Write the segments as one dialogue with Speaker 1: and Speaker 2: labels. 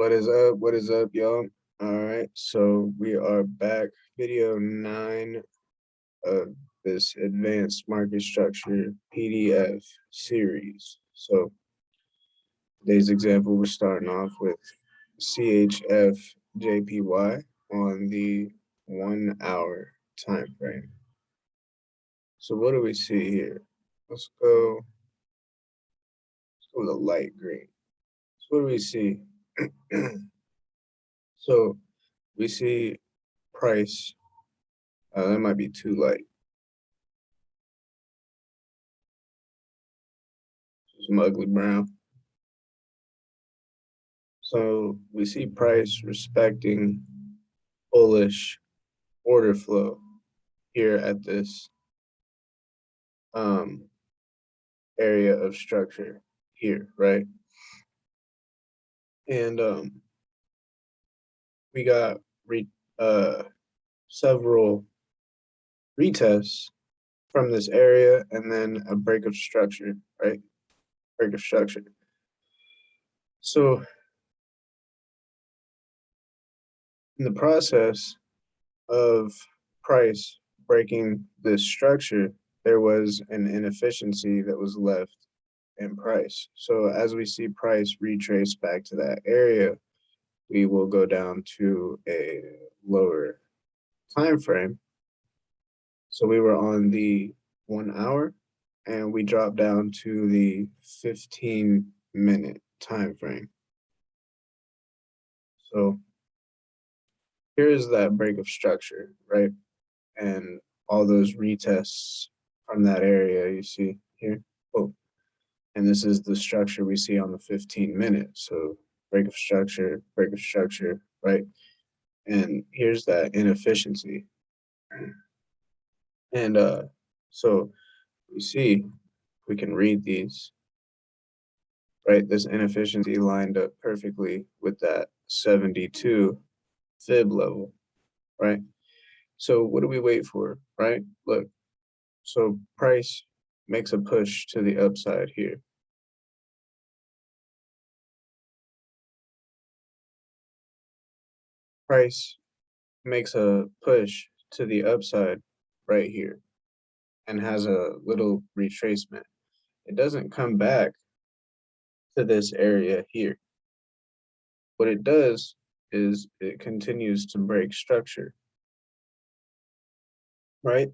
Speaker 1: What is up? What is up, y'all? All right, so we are back. Video 9 of this advanced market structure PDF series. So today's example, we're starting off with CHF JPY on the 1 hour time frame. So what do we see here? Let's go with a light green. So what do we see? So we see price. That might be too light. Some ugly brown. So we see price respecting bullish order flow here at this area of structure here, right? And we got several retests from this area and then a break of structure, right? Break of structure. So in the process of price breaking this structure, there was an inefficiency that was left in price. So as we see price retrace back to that area, we will go down to a lower time frame. So we were on the 1 hour and we dropped down to the 15-minute time frame. So here's that break of structure, right? And all those retests from that area you see here. Oh, and this is the structure we see on the 15-minute. So break of structure, right? And here's that inefficiency. And so we see, we can read these, right? This inefficiency lined up perfectly with that 72 fib level, right? So what do we wait for, right? Look, so price makes a push to the upside here. Price makes a push to the upside right here and has a little retracement. It doesn't come back to this area here. What it does is it continues to break structure, right?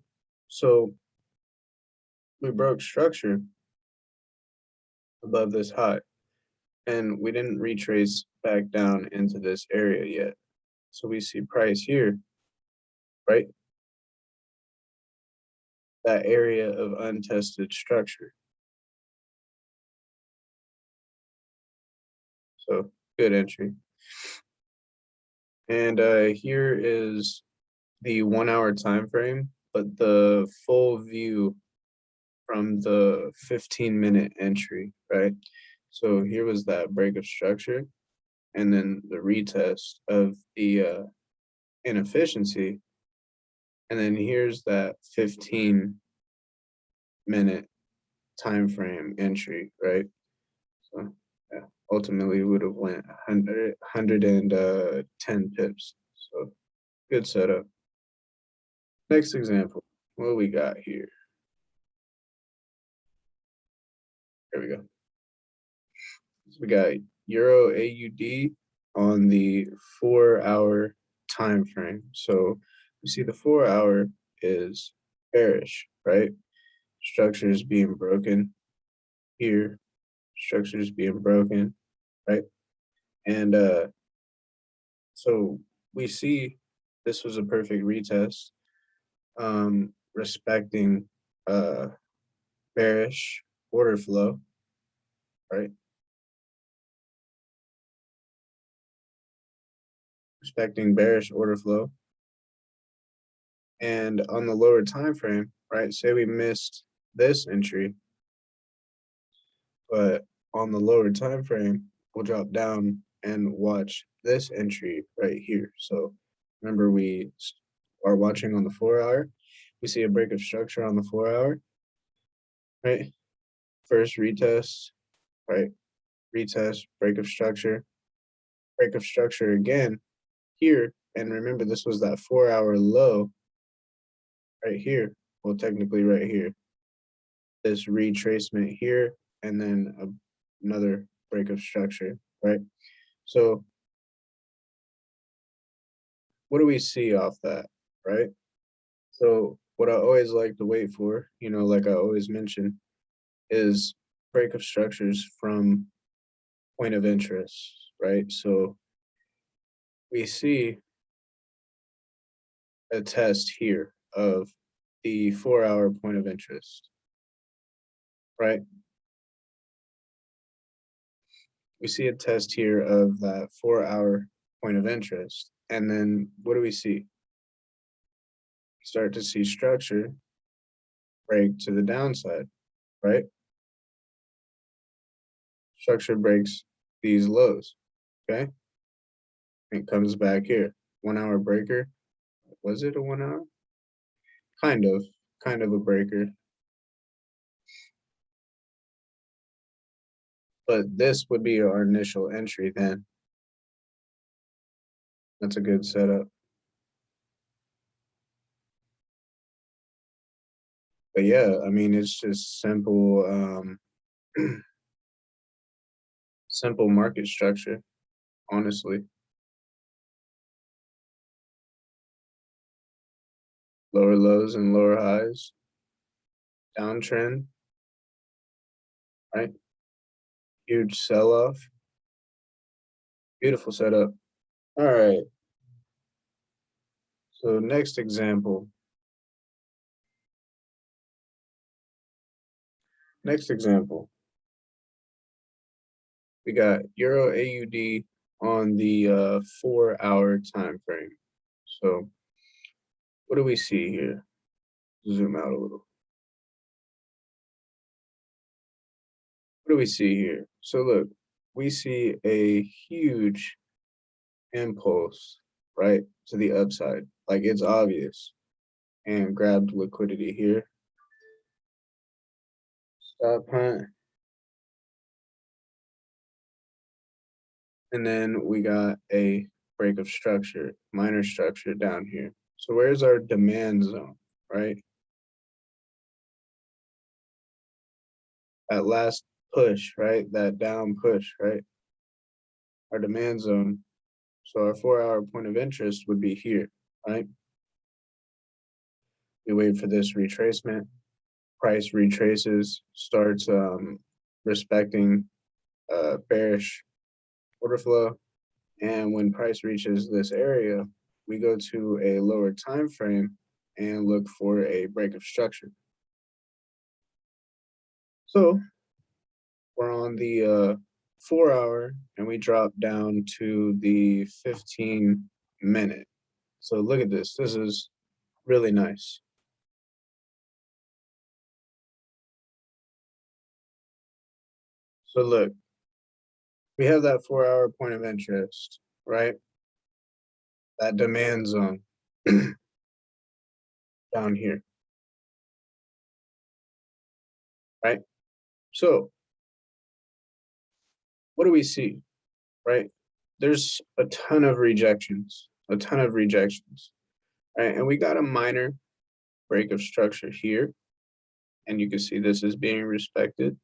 Speaker 1: So we broke structure above this high and we didn't retrace back down into this area yet. So we see price here, right? That area of untested structure. So good entry. And here is the 1 hour time frame, but the full view from the 15-minute entry, right? So here was that break of structure and then the retest of the inefficiency. And then here's that 15-minute time frame entry, right? So yeah, ultimately would have went 110 pips. So good setup. Next example, what we got here? There we go. So we got Euro AUD on the 4 hour time frame. So we see the 4 hour is bearish, right? Structures being broken here, structures being broken, right? And so we see this was a perfect retest, respecting bearish order flow, right? Respecting bearish order flow. And on the lower time frame, right? Say we missed this entry, but on the lower time frame, we'll drop down and watch this entry right here. So remember, we are watching on the 4 hour. We see a break of structure on the 4 hour, right? First retest, right? Retest, break of structure. break of structure again here. And remember, this was that 4-hour low right here. Well, technically right here. This retracement here, and then another break of structure, right? So what do we see off that, right? So what I always like to wait for, like I always mention, is break of structures from point of interest, right? So we see a test here of the 4-hour point of interest, right? We see a test here of that 4-hour point of interest. And then what do we see? Start to see structure break to the downside, right? Structure breaks these lows, okay? And it comes back here. 1-hour breaker. Was it a 1-hour? Kind of a breaker. But this would be our initial entry then. That's a good setup. But yeah, I mean, it's just simple, simple market structure, honestly. Lower lows and lower highs, downtrend, right? Huge sell-off. Beautiful setup. All right. So next example. Next example. We got Euro AUD on the 4-hour time frame. So what do we see here? Zoom out a little. What do we see here? So look, we see a huge impulse, right, to the upside. Like it's obvious. And grabbed liquidity here. Stop hunt. And then we got a break of structure, minor structure down here. So where's our demand zone, right? That last push, right? That down push, right? Our demand zone. So our 4-hour point of interest would be here, right? We wait for this retracement. Price retraces, starts respecting bearish order flow. And when price reaches this area, we go to a lower time frame and look for a break of structure. So we're on the 4-hour and we drop down to the 15-minute. So look at this. This is really nice. So look, we have that 4-hour point of interest, right? That demand zone down here, right? So what do we see, right? There's a ton of rejections, right? And we got a minor break of structure here. And you can see this is being respected.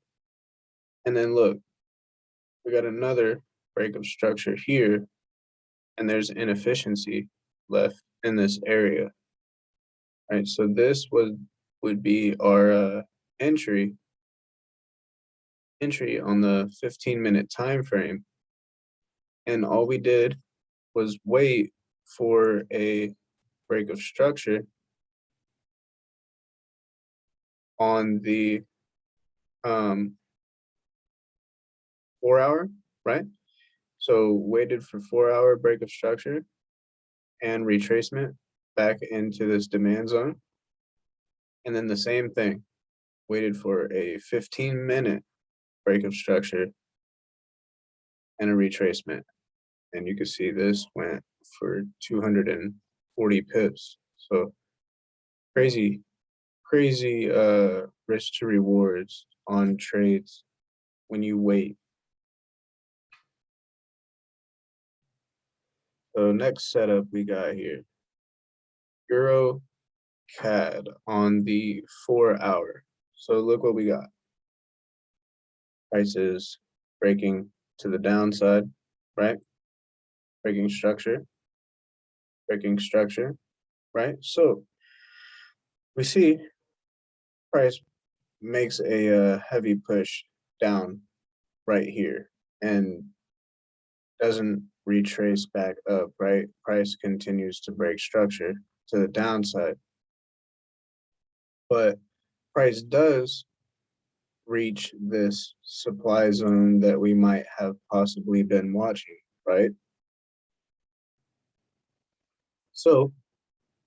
Speaker 1: And then look, we got another break of structure here. And there's inefficiency left in this area, right? So this would be our entry on the 15-minute time frame. And all we did was wait for a break of structure on the 4-hour, right? So waited for 4-hour break of structure and retracement back into this demand zone. And then the same thing, waited for a 15-minute break of structure and a retracement. And you can see this went for 240 pips. So crazy risk to rewards on trades when you wait. So next setup we got here, Euro CAD on the 4 hour. So look what we got. Prices breaking to the downside, right? Breaking structure, right? So we see price makes a heavy push down right here and doesn't retrace back up, right? Price continues to break structure to the downside, but price does reach this supply zone that we might have possibly been watching, right? So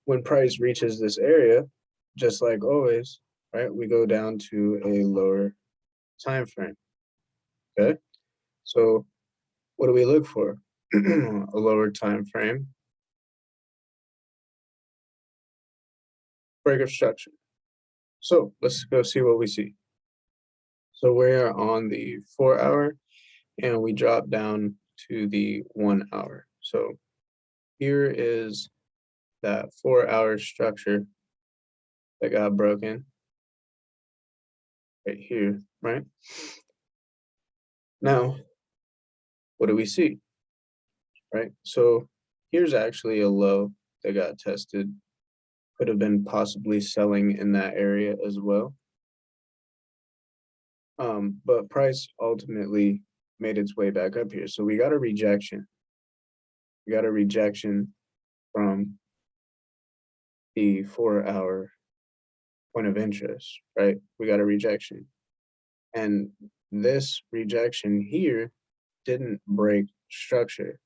Speaker 1: when price reaches this area, just like always, right, we go down to a lower time frame. Okay, so what do we look for? A lower time frame, break of structure. So let's go see what we see. So we're on the 4 hour and we drop down to the 1 hour. So here is that 4 hour structure that got broken right here, right? Now, what do we see, right? So here's actually a low that got tested. Could have been possibly selling in that area as well. But price ultimately made its way back up here. So we got a rejection. We got a rejection from the 4 hour point of interest, right? We got a rejection. And this rejection here didn't break structure,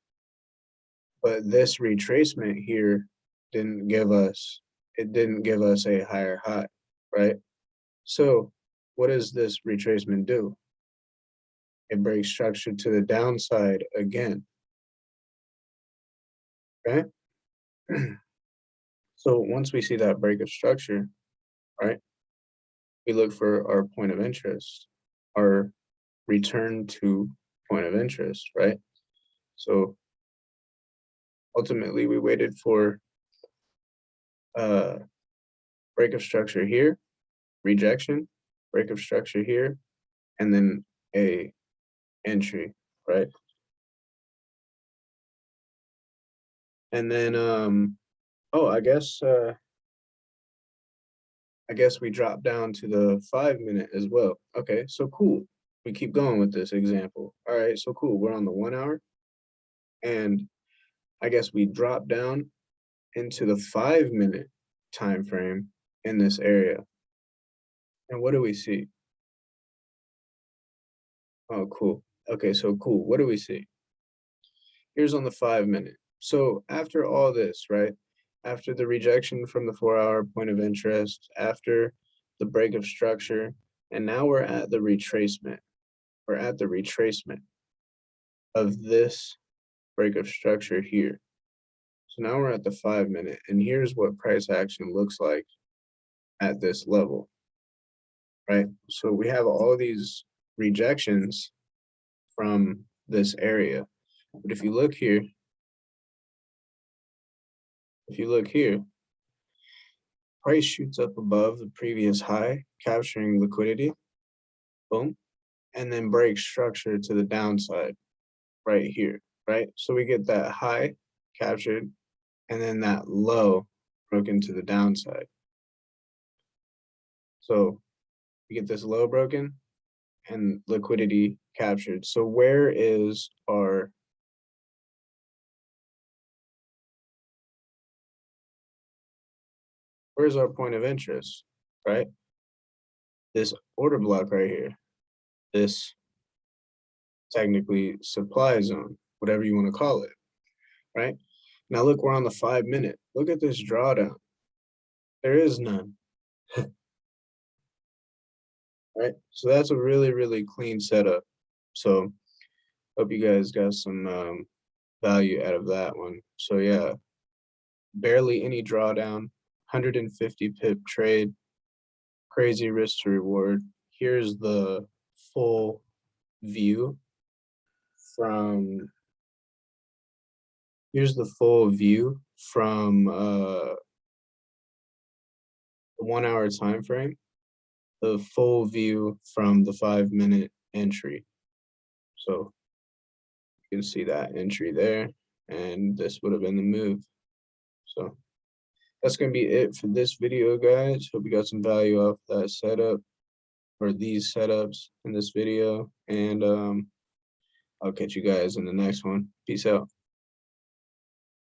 Speaker 1: but this retracement here didn't give us, it didn't give us a higher high, right? So what does this retracement do? It breaks structure to the downside again, okay? So once we see that break of structure, right, we look for our point of interest, our return to point of interest, right? So ultimately we waited for break of structure here, rejection, break of structure here, and then a entry, right? And then oh, I guess we drop down to the 5 minute as well. Okay, so cool. We keep going with this example. All right, so cool. We're on the 1 hour and I guess we drop down into the 5 minute time frame in this area. And what do we see? Oh, cool. Okay, so cool. What do we see? Here's on the 5 minute. So after all this, right? After the rejection from the 4 hour point of interest, after the break of structure, and now we're at the retracement. We're at the retracement of this break of structure here. So now we're at the 5 minute, and here's what price action looks like at this level, right? So we have all these rejections from this area. But if you look here, price shoots up above the previous high, capturing liquidity, boom, and then breaks structure to the downside right here, right? So we get that high captured and then that low broken to the downside. So we get this low broken and liquidity captured. So where's our point of interest, right? This order block right here, this technically supply zone, whatever you want to call it, right? Now look, we're on the 5 minute. Look at this drawdown. There is none, right? So that's a really, really clean setup. So hope you guys got some value out of that one. So yeah, barely any drawdown, 150 pip trade, crazy risk to reward. Here's the full view from Here's the full view from the 1 hour time frame, the full view from the 5-minute entry. So you can see that entry there, and this would have been the move. So that's going to be it for this video, guys. Hope you got some value off that setup or these setups in this video, and I'll catch you guys in the next one. Peace out.